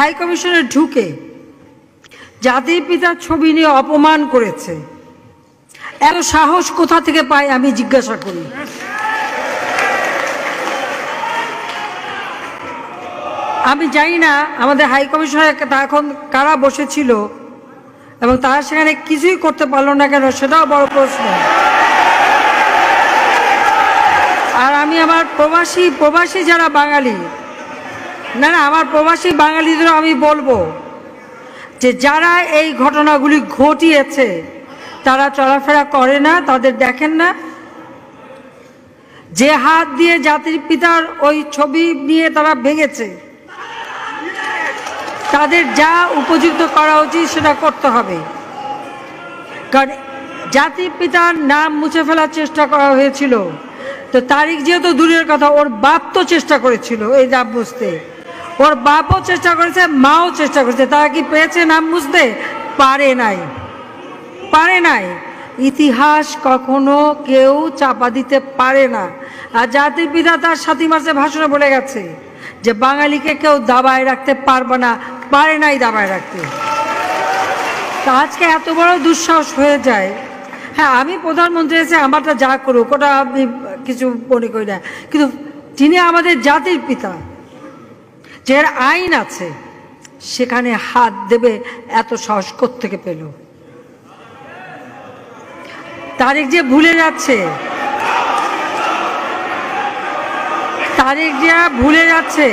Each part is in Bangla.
হাই কমিশনে ঢুকে জাতির পিতার ছবি নিয়ে অপমান করেছে, এত সাহস কোথা থেকে পায় আমি জিজ্ঞাসা করি। আমি জানি না আমাদের হাই কমিশনে এখন কারা বসেছিল এবং তারা সেখানে কিছুই করতে পারলো না কেন, সেটাও বড় প্রশ্ন। আর আমি আমার প্রবাসী যারা বাঙালি, না আমার প্রবাসী বাঙালিদেরও আমি বলবো যে যারা এই ঘটনাগুলি ঘটিয়েছে তারা চলাফেরা করে না, তাদের দেখেন না। যে হাত দিয়ে জাতির পিতার ওই ছবি নিয়ে তারা ভেঙেছে, তাদের যা উপযুক্ত করা উচিত সেটা করতে হবে। কারণ জাতির পিতার নাম মুছে ফেলার চেষ্টা করা হয়েছিল, তো তারিখ যেহেতু দূরের কথা, ওর বাপ তো চেষ্টা করেছিল এই নাম মুছতে, ওর বাপও চেষ্টা করেছে, মাও চেষ্টা করেছে। তারা কি পেরেছে নাম মুছতে? পারে নাই। ইতিহাস কখনো কেউ চাপা দিতে পারে না। আর জাতির পিতা তার 7 মার্চে ভাষণে বলে গেছে যে বাঙালিকে কেউ দাবায় রাখতে পারবে না, পারে নাই দাবায় রাখতে। তা আজকে এত বড় দুঃসাহস হয়ে যায়। হ্যাঁ, আমি প্রধানমন্ত্রী এসে আমারটা যা করুক ওটা আমি কিছু মনে করি না, কিন্তু যিনি আমাদের জাতির পিতা, যে আইন আছে, সেখানে হাত দেবে এত সাহস কোত্থেকে পেল? তারেক যে ভুলে যাচ্ছে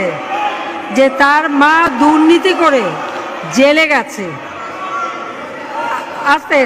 যে তার মা দুর্নীতি করে জেলে গেছে। আস্তে